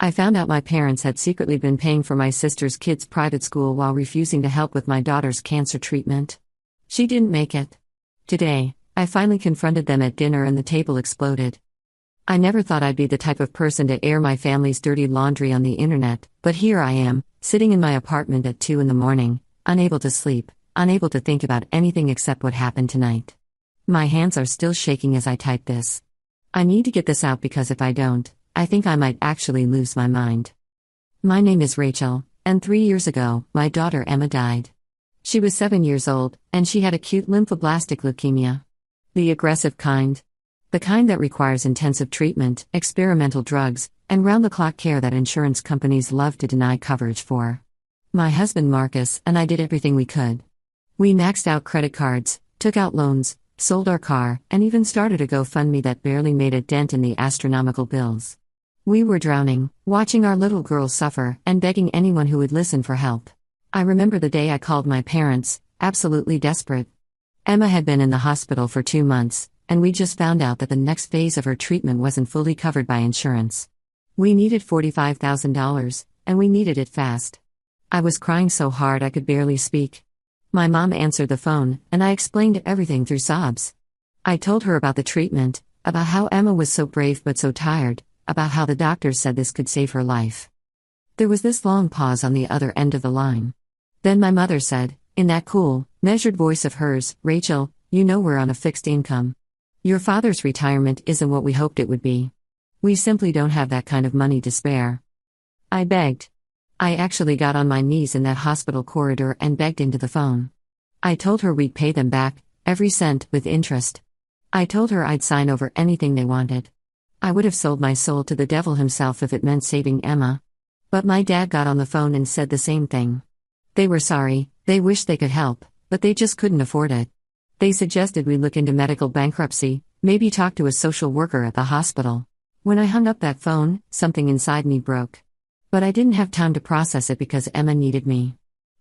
I found out my parents had secretly been paying for my sister's kids' private school while refusing to help with my daughter's cancer treatment. She didn't make it. Today, I finally confronted them at dinner and the table exploded. I never thought I'd be the type of person to air my family's dirty laundry on the internet, but here I am, sitting in my apartment at 2 in the morning, unable to sleep, unable to think about anything except what happened tonight. My hands are still shaking as I type this. I need to get this out because if I don't, I think I might actually lose my mind. My name is Rachel, and 3 years ago, my daughter Emma died. She was 7 years old, and she had acute lymphoblastic leukemia. The aggressive kind. The kind that requires intensive treatment, experimental drugs, and round-the-clock care that insurance companies love to deny coverage for. My husband Marcus and I did everything we could. We maxed out credit cards, took out loans, sold our car, and even started a GoFundMe that barely made a dent in the astronomical bills. We were drowning, watching our little girl suffer, and begging anyone who would listen for help. I remember the day I called my parents, absolutely desperate. Emma had been in the hospital for 2 months, and we just found out that the next phase of her treatment wasn't fully covered by insurance. We needed $45,000, and we needed it fast. I was crying so hard I could barely speak. My mom answered the phone, and I explained everything through sobs. I told her about the treatment, about how Emma was so brave but so tired, about how the doctors said this could save her life. There was this long pause on the other end of the line. Then my mother said, in that cool, measured voice of hers, "Rachel, you know we're on a fixed income. Your father's retirement isn't what we hoped it would be. We simply don't have that kind of money to spare." I begged. I actually got on my knees in that hospital corridor and begged into the phone. I told her we'd pay them back, every cent, with interest. I told her I'd sign over anything they wanted. I would have sold my soul to the devil himself if it meant saving Emma. But my dad got on the phone and said the same thing. They were sorry, they wished they could help, but they just couldn't afford it. They suggested we look into medical bankruptcy, maybe talk to a social worker at the hospital. When I hung up that phone, something inside me broke. But I didn't have time to process it because Emma needed me.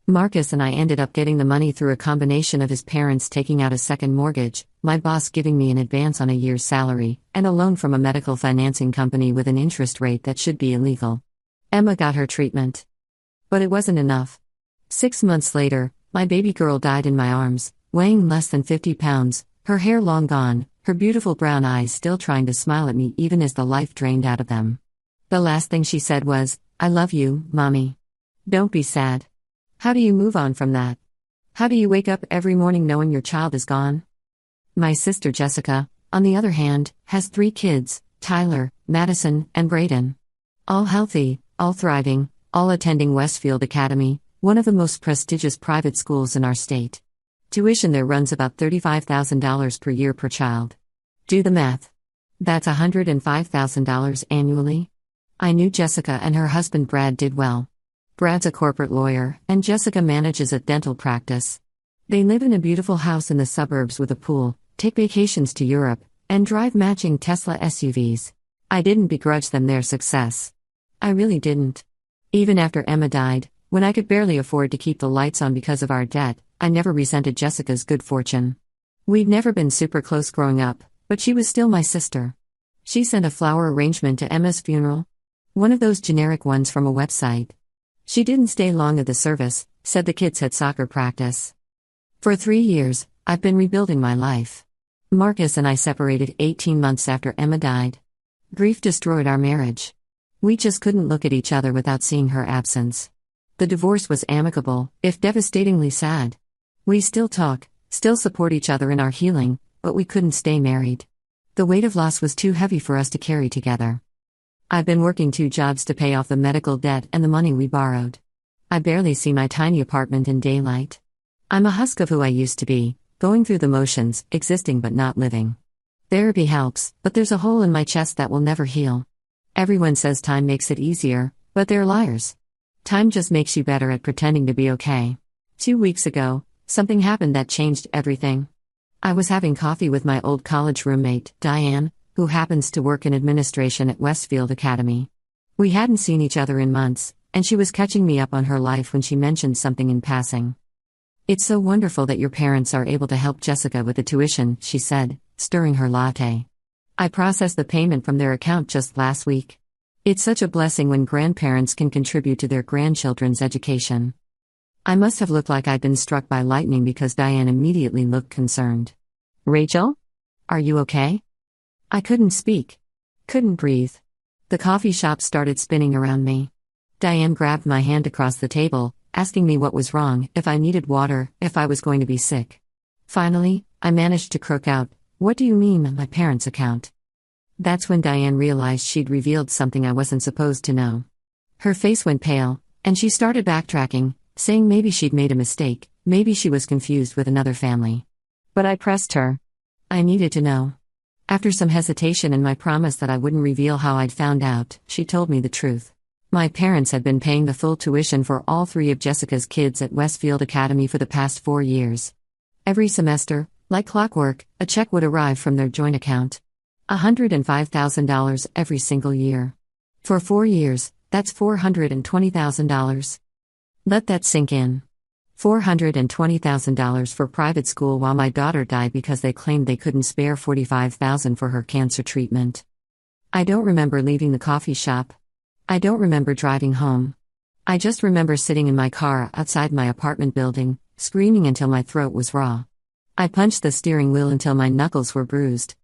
Marcus and I ended up getting the money through a combination of his parents taking out a second mortgage, my boss giving me an advance on a year's salary, and a loan from a medical financing company with an interest rate that should be illegal. Emma got her treatment. But it wasn't enough. 6 months later, my baby girl died in my arms, weighing less than 50 pounds, her hair long gone, her beautiful brown eyes still trying to smile at me even as the life drained out of them. The last thing she said was, "I love you, Mommy. Don't be sad." How do you move on from that? How do you wake up every morning knowing your child is gone? My sister Jessica, on the other hand, has 3 kids, Tyler, Madison, and Brayden. All healthy, all thriving, all attending Westfield Academy, one of the most prestigious private schools in our state. Tuition there runs about $35,000 per year per child. Do the math. That's $105,000 annually. I knew Jessica and her husband Brad did well. Brad's a corporate lawyer, and Jessica manages a dental practice. They live in a beautiful house in the suburbs with a pool, take vacations to Europe, and drive matching Tesla SUVs. I didn't begrudge them their success. I really didn't. Even after Emma died, when I could barely afford to keep the lights on because of our debt, I never resented Jessica's good fortune. We'd never been super close growing up, but she was still my sister. She sent a flower arrangement to Emma's funeral. One of those generic ones from a website. She didn't stay long at the service, said the kids had soccer practice. For 3 years, I've been rebuilding my life. Marcus and I separated 18 months after Emma died. Grief destroyed our marriage. We just couldn't look at each other without seeing her absence. The divorce was amicable, if devastatingly sad. We still talk, still support each other in our healing, but we couldn't stay married. The weight of loss was too heavy for us to carry together. I've been working 2 jobs to pay off the medical debt and the money we borrowed. I barely see my tiny apartment in daylight. I'm a husk of who I used to be, going through the motions, existing but not living. Therapy helps, but there's a hole in my chest that will never heal. Everyone says time makes it easier, but they're liars. Time just makes you better at pretending to be okay. 2 weeks ago, something happened that changed everything. I was having coffee with my old college roommate, Diane, who happens to work in administration at Westfield Academy. We hadn't seen each other in months, and she was catching me up on her life when she mentioned something in passing. "It's so wonderful that your parents are able to help Jessica with the tuition," she said, stirring her latte. "I processed the payment from their account just last week. It's such a blessing when grandparents can contribute to their grandchildren's education. I must have looked like I'd been struck by lightning because Diane immediately looked concerned. "Rachel? Are you okay?" I couldn't speak. Couldn't breathe. The coffee shop started spinning around me. Diane grabbed my hand across the table, asking me what was wrong, if I needed water, if I was going to be sick. Finally, I managed to croak out, "What do you mean, my parents' account?" That's when Diane realized she'd revealed something I wasn't supposed to know. Her face went pale, and she started backtracking, saying maybe she'd made a mistake, maybe she was confused with another family. But I pressed her. I needed to know. After some hesitation and my promise that I wouldn't reveal how I'd found out, she told me the truth. My parents had been paying the full tuition for all 3 of Jessica's kids at Westfield Academy for the past 4 years. Every semester, like clockwork, a check would arrive from their joint account. $105,000 every single year. For 4 years, that's $420,000. Let that sink in. $420,000 for private school while my daughter died because they claimed they couldn't spare $45,000 for her cancer treatment. I don't remember leaving the coffee shop. I don't remember driving home. I just remember sitting in my car outside my apartment building, screaming until my throat was raw. I punched the steering wheel until my knuckles were bruised.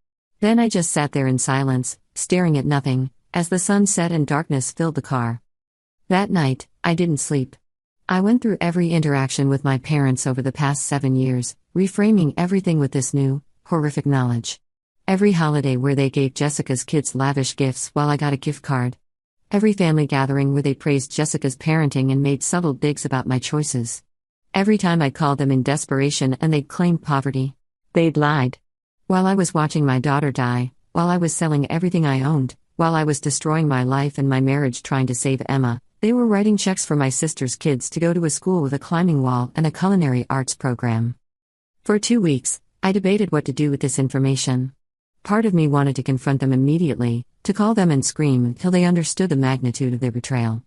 Then I just sat there in silence, staring at nothing, as the sun set and darkness filled the car. That night, I didn't sleep. I went through every interaction with my parents over the past 7 years, reframing everything with this new, horrific knowledge. Every holiday where they gave Jessica's kids lavish gifts while I got a gift card. Every family gathering where they praised Jessica's parenting and made subtle digs about my choices. Every time I called them in desperation and they'd claimed poverty. They'd lied. While I was watching my daughter die, while I was selling everything I owned, while I was destroying my life and my marriage trying to save Emma, they were writing checks for my sister's kids to go to a school with a climbing wall and a culinary arts program. For 2 weeks, I debated what to do with this information. Part of me wanted to confront them immediately, to call them and scream until they understood the magnitude of their betrayal.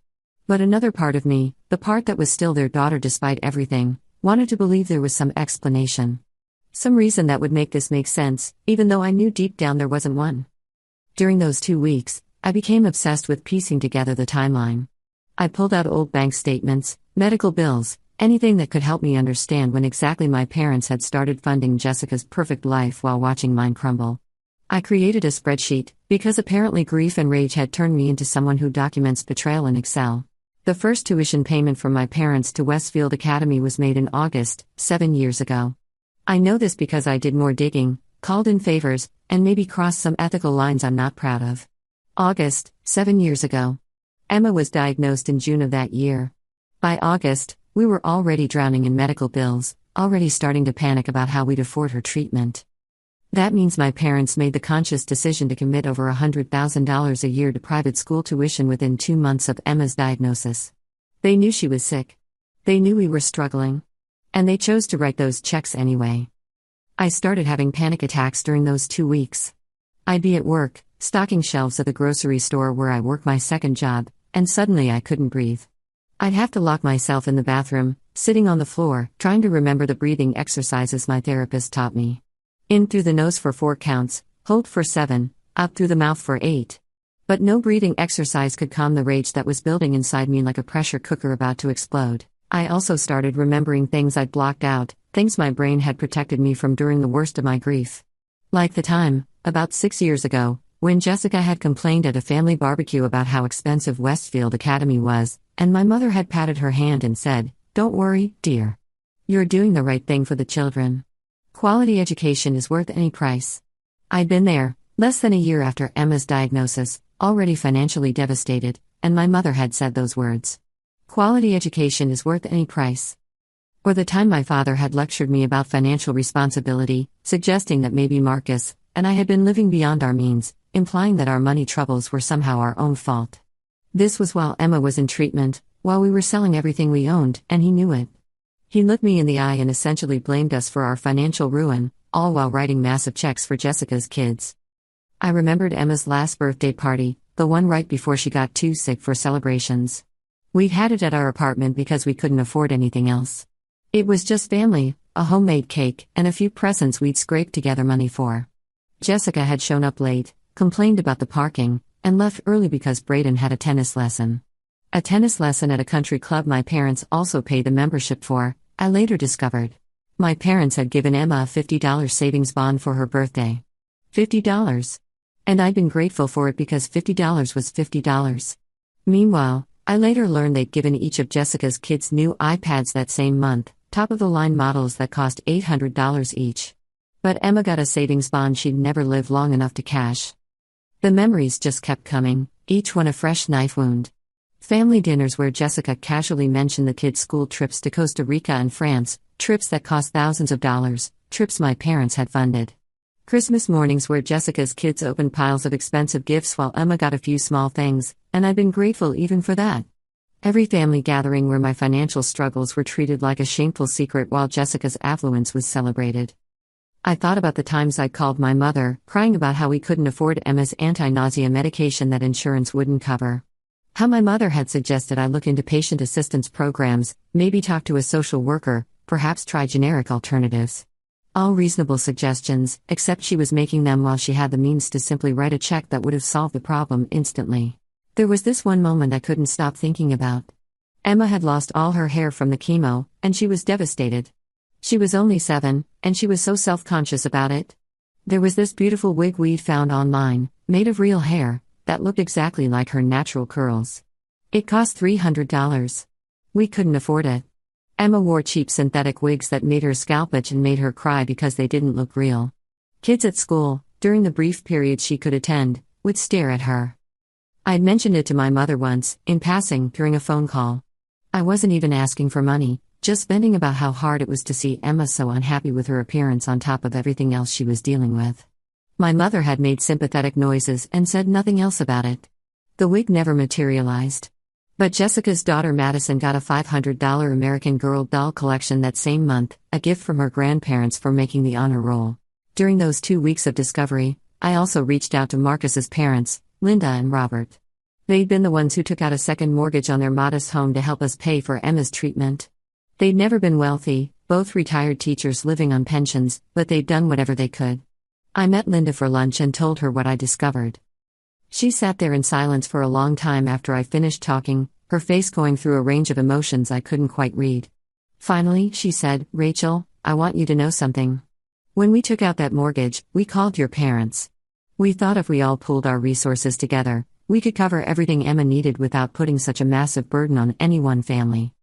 But another part of me, the part that was still their daughter despite everything, wanted to believe there was some explanation. Some reason that would make this make sense, even though I knew deep down there wasn't one. During those 2 weeks, I became obsessed with piecing together the timeline. I pulled out old bank statements, medical bills, anything that could help me understand when exactly my parents had started funding Jessica's perfect life while watching mine crumble. I created a spreadsheet, because apparently grief and rage had turned me into someone who documents betrayal in Excel. The first tuition payment from my parents to Westfield Academy was made in August, 7 years ago. I know this because I did more digging, called in favors, and maybe crossed some ethical lines I'm not proud of. August, 7 years ago. Emma was diagnosed in June of that year. By August, we were already drowning in medical bills, already starting to panic about how we'd afford her treatment. That means my parents made the conscious decision to commit over $100,000 a year to private school tuition within 2 months of Emma's diagnosis. They knew she was sick. They knew we were struggling. And they chose to write those checks anyway. I started having panic attacks during those 2 weeks. I'd be at work, stocking shelves at the grocery store where I work my second job, and suddenly I couldn't breathe. I'd have to lock myself in the bathroom, sitting on the floor, trying to remember the breathing exercises my therapist taught me. In through the nose for 4 counts, hold for 7, out through the mouth for 8. But no breathing exercise could calm the rage that was building inside me like a pressure cooker about to explode. I also started remembering things I'd blocked out, things my brain had protected me from during the worst of my grief. Like the time, about 6 years ago, when Jessica had complained at a family barbecue about how expensive Westfield Academy was, and my mother had patted her hand and said, "Don't worry, dear. You're doing the right thing for the children. Quality education is worth any price." I'd been there, less than a year after Emma's diagnosis, already financially devastated, and my mother had said those words. Quality education is worth any price. Or the time my father had lectured me about financial responsibility, suggesting that maybe Marcus and I had been living beyond our means, implying that our money troubles were somehow our own fault. This was while Emma was in treatment, while we were selling everything we owned, and he knew it. He looked me in the eye and essentially blamed us for our financial ruin, all while writing massive checks for Jessica's kids. I remembered Emma's last birthday party, the one right before she got too sick for celebrations. We'd had it at our apartment because we couldn't afford anything else. It was just family, a homemade cake, and a few presents we'd scraped together money for. Jessica had shown up late, complained about the parking, and left early because Braden had a tennis lesson. A tennis lesson at a country club my parents also paid the membership for, I later discovered. My parents had given Emma a $50 savings bond for her birthday. $50. And I'd been grateful for it because $50 was $50. Meanwhile, I later learned they'd given each of Jessica's kids new iPads that same month, top-of-the-line models that cost $800 each. But Emma got a savings bond she'd never lived long enough to cash. The memories just kept coming, each one a fresh knife wound. Family dinners where Jessica casually mentioned the kids' school trips to Costa Rica and France, trips that cost thousands of dollars, trips my parents had funded. Christmas mornings where Jessica's kids opened piles of expensive gifts while Emma got a few small things, and I'd been grateful even for that. Every family gathering where my financial struggles were treated like a shameful secret while Jessica's affluence was celebrated. I thought about the times I called my mother, crying about how we couldn't afford Emma's anti-nausea medication that insurance wouldn't cover. How my mother had suggested I look into patient assistance programs, maybe talk to a social worker, perhaps try generic alternatives. All reasonable suggestions, except she was making them while she had the means to simply write a check that would have solved the problem instantly. There was this one moment I couldn't stop thinking about. Emma had lost all her hair from the chemo, and she was devastated. She was only 7, and she was so self-conscious about it. There was this beautiful wig we'd found online, made of real hair, that looked exactly like her natural curls. It cost $300. We couldn't afford it. Emma wore cheap synthetic wigs that made her scalp itch and made her cry because they didn't look real. Kids at school, during the brief periods she could attend, would stare at her. I'd mentioned it to my mother once, in passing, during a phone call. I wasn't even asking for money, just venting about how hard it was to see Emma so unhappy with her appearance on top of everything else she was dealing with. My mother had made sympathetic noises and said nothing else about it. The wig never materialized. But Jessica's daughter Madison got a $500 American Girl doll collection that same month, a gift from her grandparents for making the honor roll. During those 2 weeks of discovery, I also reached out to Marcus's parents, Linda and Robert. They'd been the ones who took out a second mortgage on their modest home to help us pay for Emma's treatment. They'd never been wealthy, both retired teachers living on pensions, but they'd done whatever they could. I met Linda for lunch and told her what I discovered. She sat there in silence for a long time after I finished talking, her face going through a range of emotions I couldn't quite read. Finally, she said, "Rachel, I want you to know something. When we took out that mortgage, we called your parents. We thought if we all pooled our resources together, we could cover everything Emma needed without putting such a massive burden on any one family."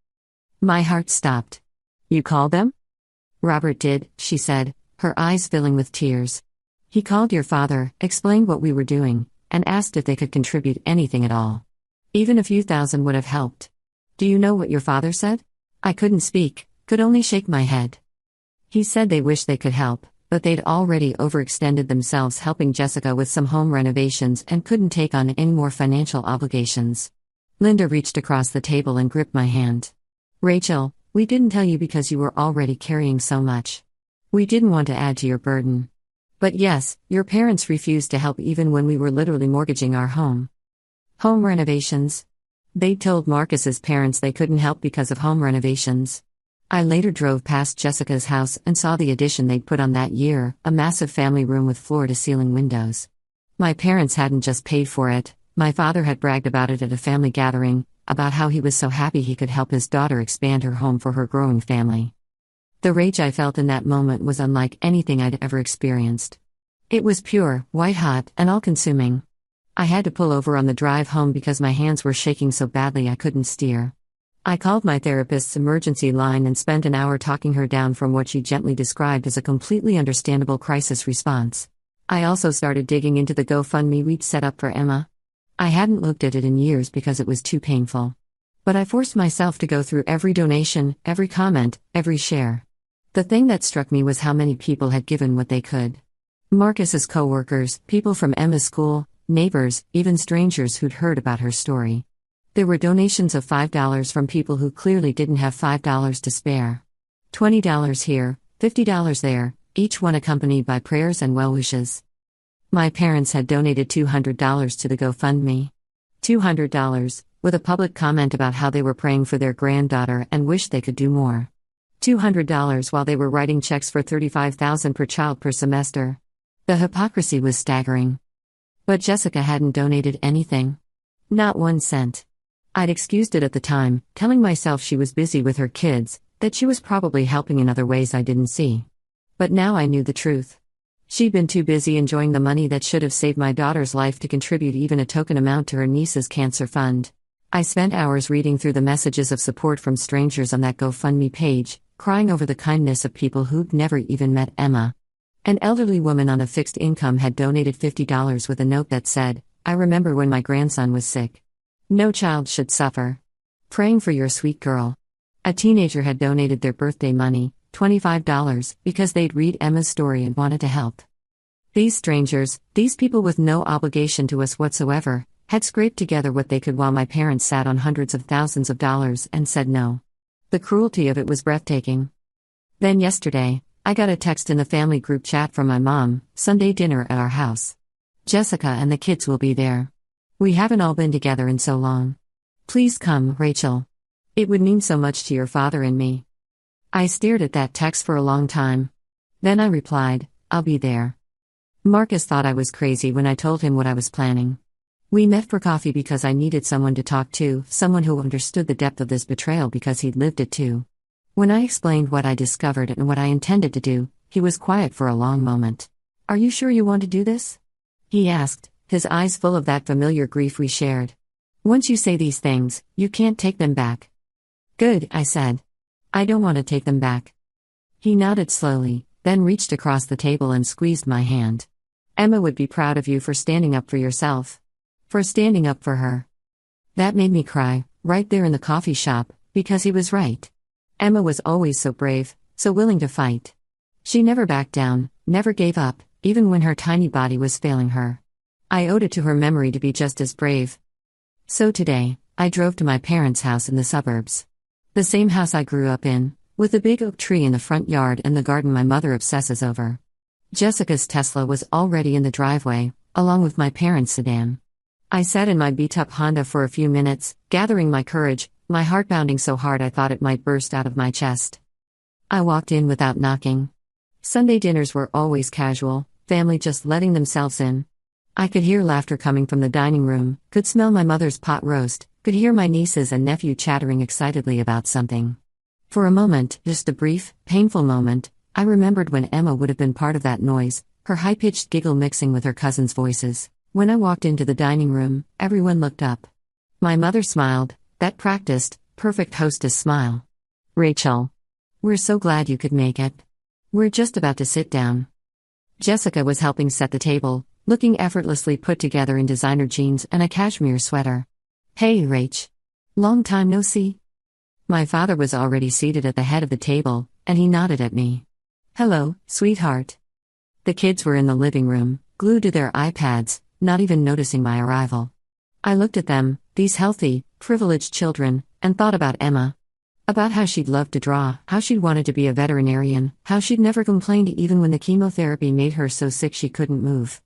My heart stopped. "You called them?" "Robert did," she said, her eyes filling with tears. "He called your father, explained what we were doing, and asked if they could contribute anything at all. Even a few thousand would have helped. Do you know what your father said?" I couldn't speak, could only shake my head. He said they wished they could help, but they'd already overextended themselves helping Jessica with some home renovations and couldn't take on any more financial obligations. Linda reached across the table and gripped my hand. "Rachel, we didn't tell you because you were already carrying so much. We didn't want to add to your burden. But yes, your parents refused to help even when we were literally mortgaging our home." Home renovations. They told Marcus's parents they couldn't help because of home renovations. I later drove past Jessica's house and saw the addition they'd put on that year, a massive family room with floor-to-ceiling windows. My parents hadn't just paid for it, my father had bragged about it at a family gathering, about how he was so happy he could help his daughter expand her home for her growing family. The rage I felt in that moment was unlike anything I'd ever experienced. It was pure, white-hot, and all-consuming. I had to pull over on the drive home because my hands were shaking so badly I couldn't steer. I called my therapist's emergency line and spent an hour talking her down from what she gently described as a completely understandable crisis response. I also started digging into the GoFundMe we'd set up for Emma. I hadn't looked at it in years because it was too painful. But I forced myself to go through every donation, every comment, every share. The thing that struck me was how many people had given what they could. Marcus's co-workers, people from Emma's school, neighbors, even strangers who'd heard about her story. There were donations of $5 from people who clearly didn't have $5 to spare. $20 here, $50 there, each one accompanied by prayers and well wishes. My parents had donated $200 to the GoFundMe. $200, with a public comment about how they were praying for their granddaughter and wished they could do more. $200 while they were writing checks for $35,000 per child per semester. The hypocrisy was staggering. But Jessica hadn't donated anything. Not 1 cent. I'd excused it at the time, telling myself she was busy with her kids, that she was probably helping in other ways I didn't see. But now I knew the truth. She'd been too busy enjoying the money that should have saved my daughter's life to contribute even a token amount to her niece's cancer fund. I spent hours reading through the messages of support from strangers on that GoFundMe page, crying over the kindness of people who'd never even met Emma. An elderly woman on a fixed income had donated $50 with a note that said, "I remember when my grandson was sick. No child should suffer. Praying for your sweet girl." A teenager had donated their birthday money, $25, because they'd read Emma's story and wanted to help. These strangers, these people with no obligation to us whatsoever, had scraped together what they could while my parents sat on hundreds of thousands of dollars and said no. The cruelty of it was breathtaking. Then yesterday, I got a text in the family group chat from my mom: "Sunday dinner at our house. Jessica and the kids will be there. We haven't all been together in so long. Please come, Rachel. It would mean so much to your father and me." I stared at that text for a long time. Then I replied, "I'll be there." Marcus thought I was crazy when I told him what I was planning. We met for coffee because I needed someone to talk to, someone who understood the depth of this betrayal because he'd lived it too. When I explained what I discovered and what I intended to do, he was quiet for a long moment. "Are you sure you want to do this?" he asked, his eyes full of that familiar grief we shared. "Once you say these things, you can't take them back." "Good," I said. "I don't want to take them back." He nodded slowly, then reached across the table and squeezed my hand. "Emma would be proud of you for standing up for yourself. For standing up for her." That made me cry, right there in the coffee shop, because he was right. Emma was always so brave, so willing to fight. She never backed down, never gave up, even when her tiny body was failing her. I owed it to her memory to be just as brave. So today, I drove to my parents' house in the suburbs. The same house I grew up in, with the big oak tree in the front yard and the garden my mother obsesses over. Jessica's Tesla was already in the driveway, along with my parents' sedan. I sat in my beat-up Honda for a few minutes, gathering my courage, my heart pounding so hard I thought it might burst out of my chest. I walked in without knocking. Sunday dinners were always casual, family just letting themselves in. I could hear laughter coming from the dining room, could smell my mother's pot roast, could hear my nieces and nephew chattering excitedly about something. For a moment, just a brief, painful moment, I remembered when Emma would have been part of that noise, her high-pitched giggle mixing with her cousins' voices. When I walked into the dining room, everyone looked up. My mother smiled, that practiced, perfect hostess smile. "Rachel, we're so glad you could make it. We're just about to sit down." Jessica was helping set the table, looking effortlessly put together in designer jeans and a cashmere sweater. "Hey, Rach. Long time no see." My father was already seated at the head of the table, and he nodded at me. "Hello, sweetheart." The kids were in the living room, glued to their iPads, not even noticing my arrival. I looked at them, these healthy, privileged children, and thought about Emma. About how she'd loved to draw, how she'd wanted to be a veterinarian, how she'd never complained even when the chemotherapy made her so sick she couldn't move.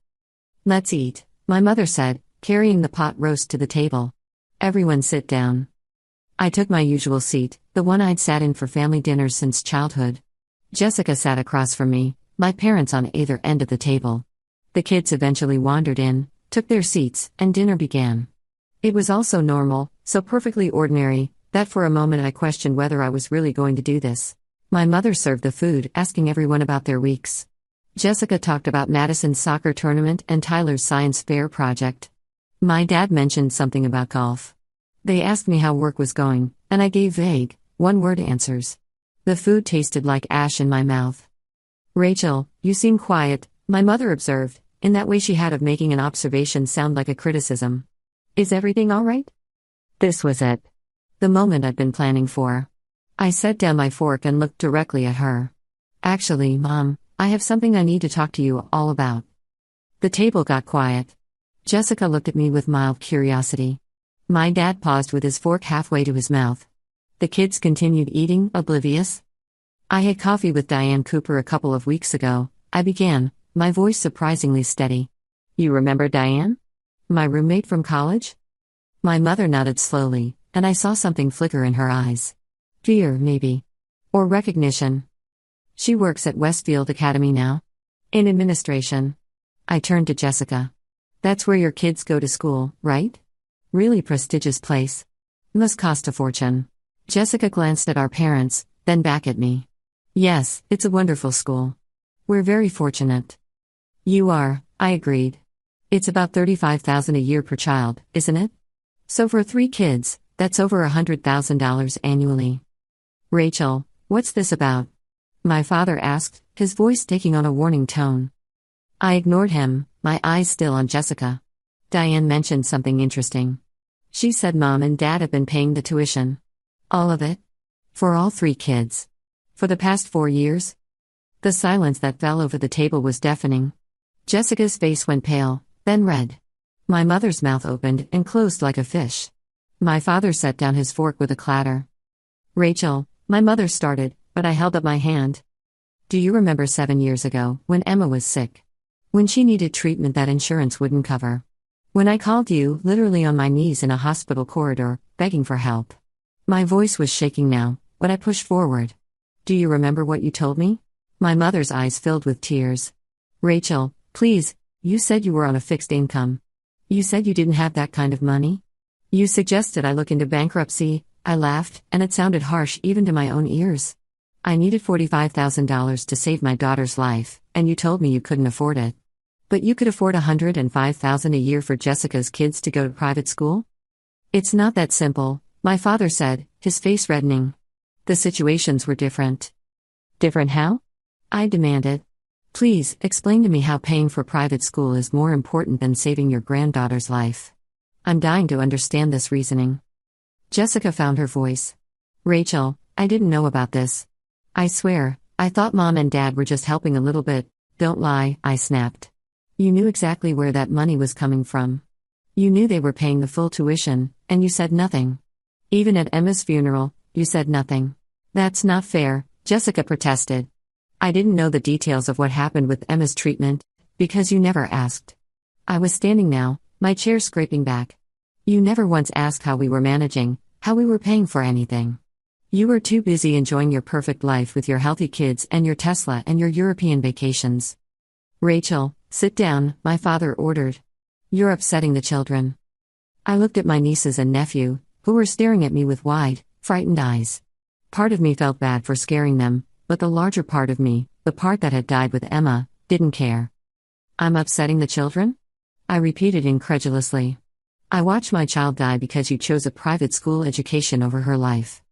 "Let's eat," my mother said, carrying the pot roast to the table. "Everyone sit down." I took my usual seat, the one I'd sat in for family dinners since childhood. Jessica sat across from me, my parents on either end of the table. The kids eventually wandered in, took their seats, and dinner began. It was all so normal, so perfectly ordinary, that for a moment I questioned whether I was really going to do this. My mother served the food, asking everyone about their weeks. Jessica talked about Madison's soccer tournament and Tyler's science fair project. My dad mentioned something about golf. They asked me how work was going, and I gave vague, one-word answers. The food tasted like ash in my mouth. "Rachel, you seem quiet," my mother observed, in that way she had of making an observation sound like a criticism. "Is everything all right?" This was it. The moment I'd been planning for. I set down my fork and looked directly at her. "Actually, Mom, I have something I need to talk to you all about." The table got quiet. Jessica looked at me with mild curiosity. My dad paused with his fork halfway to his mouth. The kids continued eating, oblivious. "I had coffee with Diane Cooper a couple of weeks ago," I began, my voice surprisingly steady. "You remember Diane? My roommate from college?" My mother nodded slowly, and I saw something flicker in her eyes. Fear, maybe. Or recognition. "She works at Westfield Academy now. In administration." I turned to Jessica. That's where your kids go to school, right? Really prestigious place. Must cost a fortune. Jessica glanced at our parents, then back at me. Yes, it's a wonderful school. We're very fortunate. You are, I agreed. It's about $35,000 a year per child, isn't it? So for 3 kids, that's over $100,000 annually. Rachel, what's this about? My father asked, his voice taking on a warning tone. I ignored him, my eyes still on Jessica. Diane mentioned something interesting. She said Mom and Dad have been paying the tuition. All of it? For all 3 kids. For the past 4 years? The silence that fell over the table was deafening. Jessica's face went pale, then red. My mother's mouth opened and closed like a fish. My father set down his fork with a clatter. Rachel, my mother started, but I held up my hand. Do you remember 7 years ago, when Emma was sick? When she needed treatment that insurance wouldn't cover? When I called you, literally on my knees in a hospital corridor, begging for help? My voice was shaking now, but I pushed forward. Do you remember what you told me? My mother's eyes filled with tears. Rachel, please, you said you were on a fixed income. You said you didn't have that kind of money? You suggested I look into bankruptcy. I laughed, and it sounded harsh even to my own ears. I needed $45,000 to save my daughter's life, and you told me you couldn't afford it. But you could afford $105,000 a year for Jessica's kids to go to private school? It's not that simple, my father said, his face reddening. The situations were different. Different how? I demanded. Please, explain to me how paying for private school is more important than saving your granddaughter's life. I'm dying to understand this reasoning. Jessica found her voice. Rachel, I didn't know about this. I swear, I thought Mom and Dad were just helping a little bit. Don't lie, I snapped. You knew exactly where that money was coming from. You knew they were paying the full tuition, and you said nothing. Even at Emma's funeral, you said nothing. That's not fair, Jessica protested. I didn't know the details of what happened with Emma's treatment, because you never asked. I was standing now, my chair scraping back. You never once asked how we were managing, how we were paying for anything. You were too busy enjoying your perfect life with your healthy kids and your Tesla and your European vacations. Rachel, sit down, my father ordered. You're upsetting the children. I looked at my nieces and nephew, who were staring at me with wide, frightened eyes. Part of me felt bad for scaring them, but the larger part of me, the part that had died with Emma, didn't care. I'm upsetting the children? I repeated incredulously. I watched my child die because you chose a private school education over her life.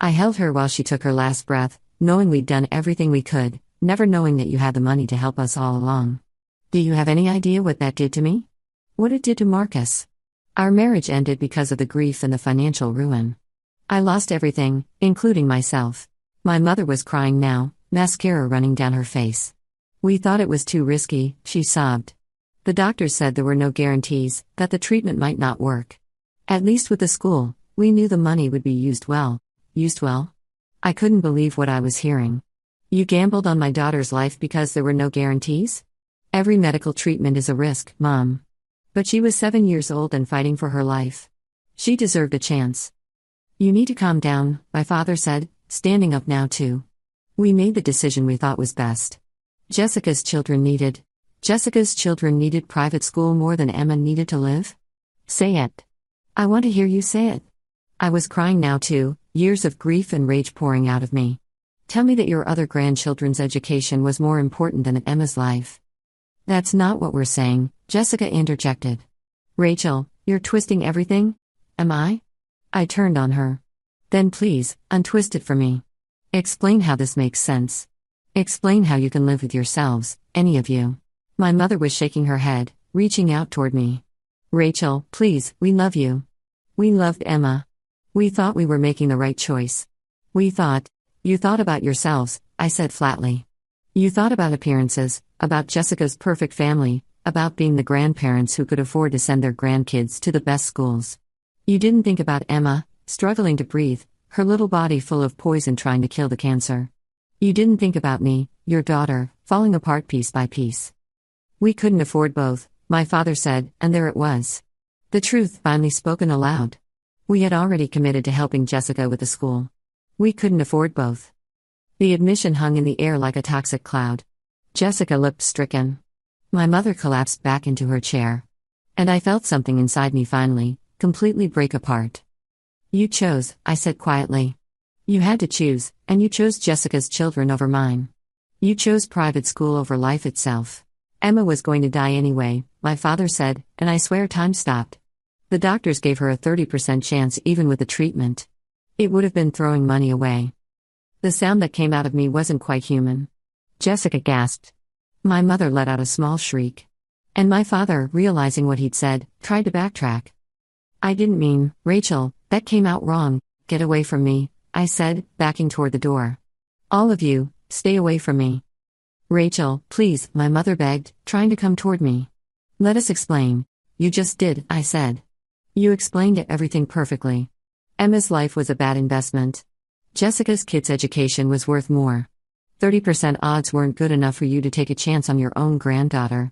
I held her while she took her last breath, knowing we'd done everything we could, never knowing that you had the money to help us all along. Do you have any idea what that did to me? What it did to Marcus? Our marriage ended because of the grief and the financial ruin. I lost everything, including myself. My mother was crying now, mascara running down her face. We thought it was too risky, she sobbed. The doctors said there were no guarantees, that the treatment might not work. At least with the school, we knew the money would be used well. Used well? I couldn't believe what I was hearing. You gambled on my daughter's life because there were no guarantees? Every medical treatment is a risk, Mom. But she was 7 years old and fighting for her life. She deserved a chance. You need to calm down, my father said, standing up now too. We made the decision we thought was best. Jessica's children needed private school more than Emma needed to live? Say it. I want to hear you say it. I was crying now too, years of grief and rage pouring out of me. Tell me that your other grandchildren's education was more important than Emma's life. That's not what we're saying, Jessica interjected. Rachel, you're twisting everything? Am I? I turned on her. Then please, untwist it for me. Explain how this makes sense. Explain how you can live with yourselves, any of you. My mother was shaking her head, reaching out toward me. Rachel, please, we love you. We loved Emma. We thought we were making the right choice. You thought about yourselves, I said flatly. You thought about appearances, about Jessica's perfect family, about being the grandparents who could afford to send their grandkids to the best schools. You didn't think about Emma, struggling to breathe, her little body full of poison trying to kill the cancer. You didn't think about me, your daughter, falling apart piece by piece. We couldn't afford both, my father said, and there it was. The truth finally spoken aloud. We had already committed to helping Jessica with the school. We couldn't afford both. The admission hung in the air like a toxic cloud. Jessica looked stricken. My mother collapsed back into her chair. And I felt something inside me finally, completely break apart. You chose, I said quietly. You had to choose, and you chose Jessica's children over mine. You chose private school over life itself. Emma was going to die anyway, my father said, and I swear time stopped. The doctors gave her a 30% chance even with the treatment. It would have been throwing money away. The sound that came out of me wasn't quite human. Jessica gasped. My mother let out a small shriek. And my father, realizing what he'd said, tried to backtrack. I didn't mean, Rachel, that came out wrong, get away from me, I said, backing toward the door. All of you, stay away from me. Rachel, please, my mother begged, trying to come toward me. Let us explain. You just did, I said. You explained everything perfectly. Emma's life was a bad investment. Jessica's kids' education was worth more. 30% odds weren't good enough for you to take a chance on your own granddaughter.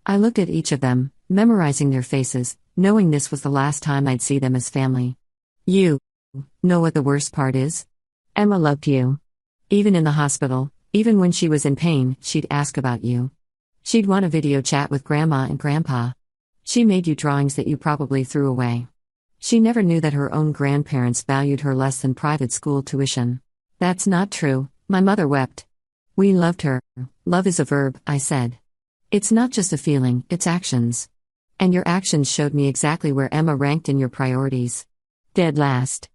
I looked at each of them, memorizing their faces, knowing this was the last time I'd see them as family. You know what the worst part is? Emma loved you. Even in the hospital, even when she was in pain, she'd ask about you. She'd want a video chat with Grandma and Grandpa. She made you drawings that you probably threw away. She never knew that her own grandparents valued her less than private school tuition. That's not true, my mother wept. We loved her. Love is a verb, I said. It's not just a feeling, it's actions. And your actions showed me exactly where Emma ranked in your priorities. Dead last.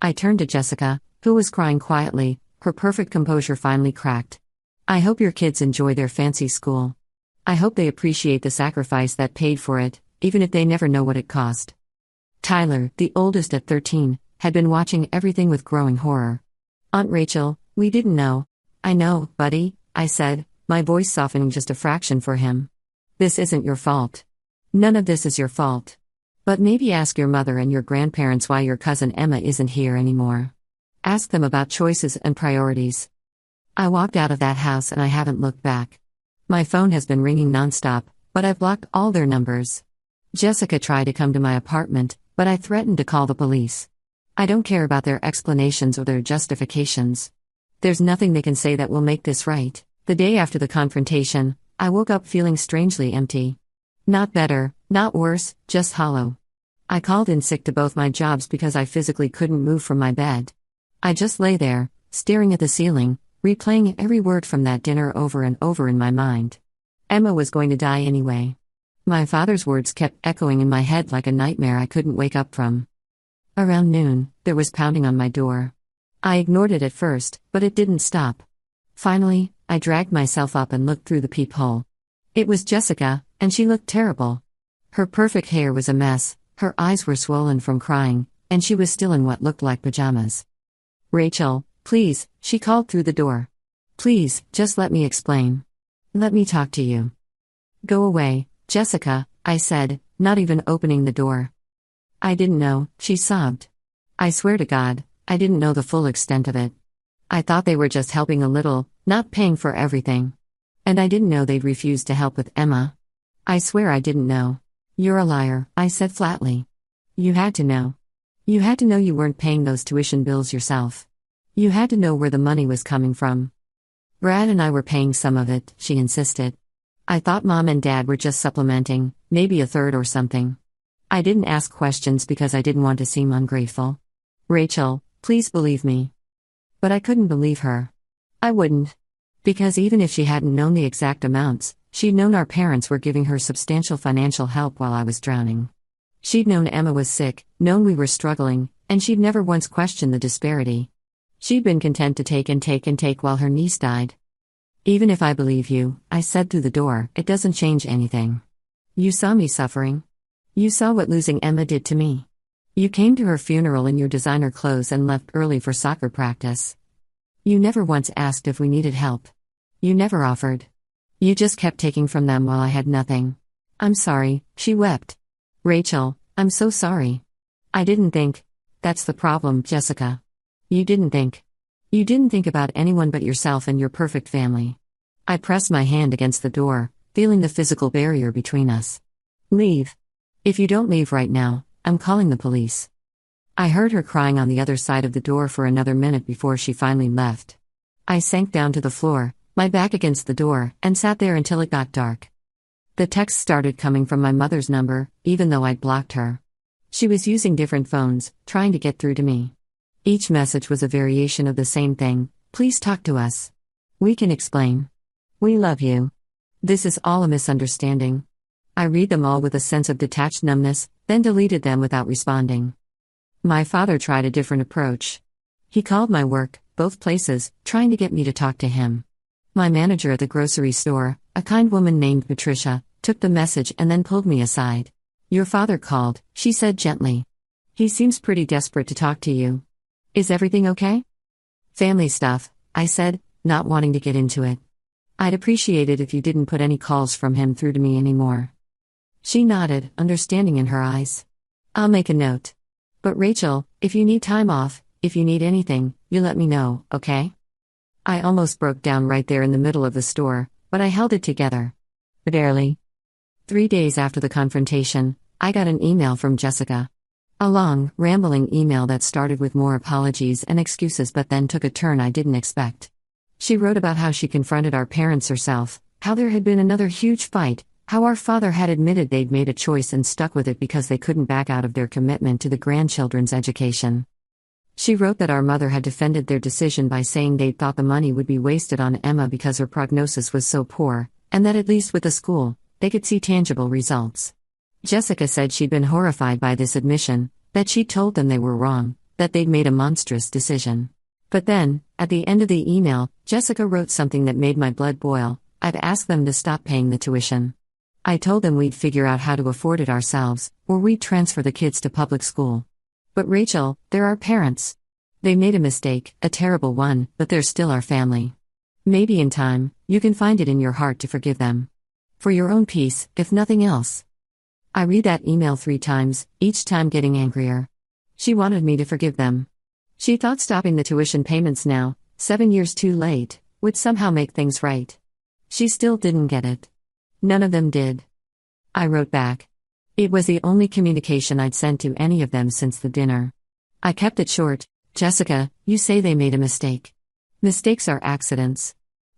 I turned to Jessica, who was crying quietly, her perfect composure finally cracked. I hope your kids enjoy their fancy school. I hope they appreciate the sacrifice that paid for it, even if they never know what it cost. Tyler, the oldest at 13, had been watching everything with growing horror. Aunt Rachel, we didn't know. I know, buddy, I said, my voice softening just a fraction for him. This isn't your fault. None of this is your fault. But maybe ask your mother and your grandparents why your cousin Emma isn't here anymore. Ask them about choices and priorities. I walked out of that house and I haven't looked back. My phone has been ringing nonstop, but I've blocked all their numbers. Jessica tried to come to my apartment, but I threatened to call the police. I don't care about their explanations or their justifications. There's nothing they can say that will make this right. The day after the confrontation, I woke up feeling strangely empty. Not better, not worse, just hollow. I called in sick to both my jobs because I physically couldn't move from my bed. I just lay there, staring at the ceiling, replaying every word from that dinner over and over in my mind. Emma was going to die anyway. My father's words kept echoing in my head like a nightmare I couldn't wake up from. Around noon, there was pounding on my door. I ignored it at first, but it didn't stop. Finally, I dragged myself up and looked through the peephole. It was Jessica, and she looked terrible. Her perfect hair was a mess, her eyes were swollen from crying, and she was still in what looked like pajamas. Rachel, please, she called through the door. Please, just let me explain. Let me talk to you. Go away, Jessica, I said, not even opening the door. I didn't know, she sobbed. I swear to God, I didn't know the full extent of it. I thought they were just helping a little, not paying for everything. And I didn't know they'd refuse to help with Emma. I swear I didn't know. You're a liar, I said flatly. You had to know. You had to know you weren't paying those tuition bills yourself. You had to know where the money was coming from. Brad and I were paying some of it, she insisted. I thought Mom and Dad were just supplementing, maybe a third or something. I didn't ask questions because I didn't want to seem ungrateful. Rachel, please believe me. But I couldn't believe her. I wouldn't. Because even if she hadn't known the exact amounts, she'd known our parents were giving her substantial financial help while I was drowning. She'd known Emma was sick, known we were struggling, and she'd never once questioned the disparity. She'd been content to take and take and take while her niece died. Even if I believe you, I said through the door, it doesn't change anything. You saw me suffering. You saw what losing Emma did to me. You came to her funeral in your designer clothes and left early for soccer practice. You never once asked if we needed help. You never offered. You just kept taking from them while I had nothing. I'm sorry, she wept. Rachel, I'm so sorry. I didn't think. That's the problem, Jessica. You didn't think. You didn't think about anyone but yourself and your perfect family. I pressed my hand against the door, feeling the physical barrier between us. Leave. If you don't leave right now, I'm calling the police. I heard her crying on the other side of the door for another minute before she finally left. I sank down to the floor, my back against the door, and sat there until it got dark. The texts started coming from my mother's number, even though I'd blocked her. She was using different phones, trying to get through to me. Each message was a variation of the same thing: please talk to us. We can explain. We love you. This is all a misunderstanding. I read them all with a sense of detached numbness, then deleted them without responding. My father tried a different approach. He called my work, both places, trying to get me to talk to him. My manager at the grocery store, a kind woman named Patricia, took the message and then pulled me aside. Your father called, she said gently. He seems pretty desperate to talk to you. Is everything okay? Family stuff, I said, not wanting to get into it. I'd appreciate it if you didn't put any calls from him through to me anymore. She nodded, understanding in her eyes. I'll make a note. But Rachel, if you need time off, if you need anything, you let me know, okay? I almost broke down right there in the middle of the store, but I held it together. Barely. 3 days after the confrontation, I got an email from Jessica. A long, rambling email that started with more apologies and excuses but then took a turn I didn't expect. She wrote about how she confronted our parents herself, how there had been another huge fight, how our father had admitted they'd made a choice and stuck with it because they couldn't back out of their commitment to the grandchildren's education. She wrote that our mother had defended their decision by saying they'd thought the money would be wasted on Emma because her prognosis was so poor, and that at least with the school, they could see tangible results. Jessica said she'd been horrified by this admission, that she'd told them they were wrong, that they'd made a monstrous decision. But then, at the end of the email, Jessica wrote something that made my blood boil. I'd asked them to stop paying the tuition. I told them we'd figure out how to afford it ourselves, or we'd transfer the kids to public school. But Rachel, they're our parents. They made a mistake, a terrible one, but they're still our family. Maybe in time, you can find it in your heart to forgive them. For your own peace, if nothing else. I read that email 3 times, each time getting angrier. She wanted me to forgive them. She thought stopping the tuition payments now, 7 years too late, would somehow make things right. She still didn't get it. None of them did. I wrote back. It was the only communication I'd sent to any of them since the dinner. I kept it short. Jessica, you say they made a mistake. Mistakes are accidents.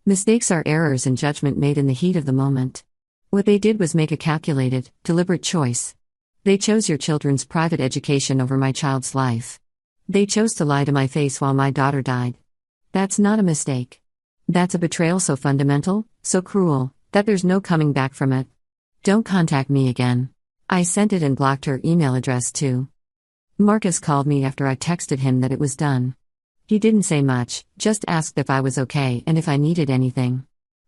Mistakes are errors in judgment made in the heat of the moment. What they did was make a calculated, deliberate choice. They chose your children's private education over my child's life. They chose to lie to my face while my daughter died. That's not a mistake. That's a betrayal so fundamental, so cruel, that there's no coming back from it. Don't contact me again. I sent it and blocked her email address too. Marcus called me after I texted him that it was done. He didn't say much, just asked if I was okay and if I needed anything.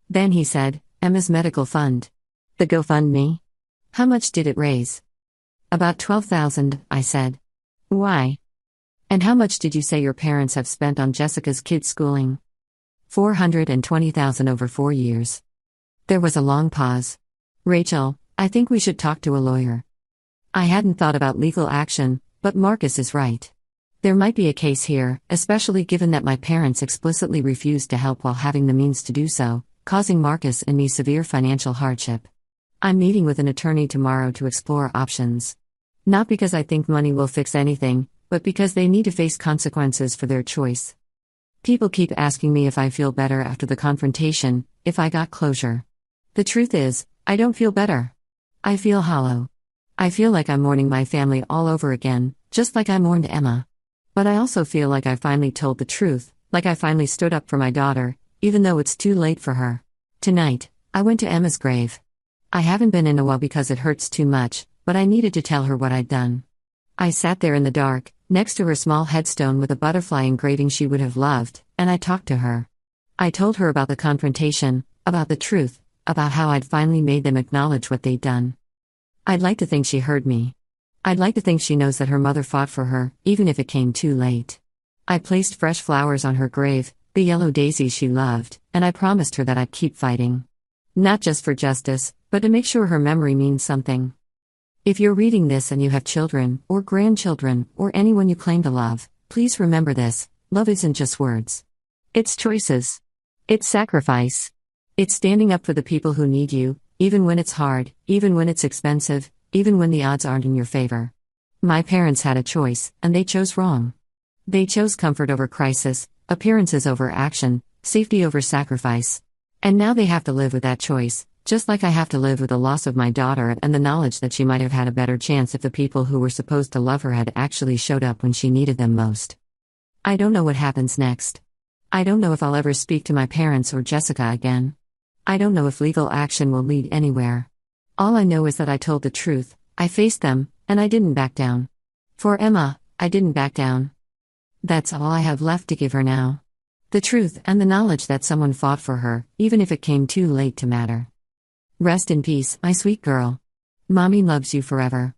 Then he said, Emma's medical fund. The GoFundMe? How much did it raise? About $12,000, I said. Why? And how much did you say your parents have spent on Jessica's kids' schooling? $420,000 over 4 years. There was a long pause. Rachel, I think we should talk to a lawyer. I hadn't thought about legal action, but Marcus is right. There might be a case here, especially given that my parents explicitly refused to help while having the means to do so, causing Marcus and me severe financial hardship. I'm meeting with an attorney tomorrow to explore options. Not because I think money will fix anything, but because they need to face consequences for their choice. People keep asking me if I feel better after the confrontation, if I got closure. The truth is, I don't feel better. I feel hollow. I feel like I'm mourning my family all over again, just like I mourned Emma. But I also feel like I finally told the truth, like I finally stood up for my daughter, even though it's too late for her. Tonight, I went to Emma's grave. I haven't been in a while because it hurts too much, but I needed to tell her what I'd done. I sat there in the dark, next to her small headstone with a butterfly engraving she would have loved, and I talked to her. I told her about the confrontation, about the truth, about how I'd finally made them acknowledge what they'd done. I'd like to think she heard me. I'd like to think she knows that her mother fought for her, even if it came too late. I placed fresh flowers on her grave, the yellow daisies she loved, and I promised her that I'd keep fighting. Not just for justice, but to make sure her memory means something. If you're reading this and you have children, or grandchildren, or anyone you claim to love, please remember this: love isn't just words. It's choices. It's sacrifice. It's standing up for the people who need you, even when it's hard, even when it's expensive, even when the odds aren't in your favor. My parents had a choice, and they chose wrong. They chose comfort over crisis, appearances over action, safety over sacrifice. And now they have to live with that choice, Just like I have to live with the loss of my daughter and the knowledge that she might have had a better chance if the people who were supposed to love her had actually showed up when she needed them most. I don't know what happens next. I don't know if I'll ever speak to my parents or Jessica again. I don't know if legal action will lead anywhere. All I know is that I told the truth, I faced them, and I didn't back down. For Emma, I didn't back down. That's all I have left to give her now. The truth and the knowledge that someone fought for her, even if it came too late to matter. Rest in peace, my sweet girl. Mommy loves you forever.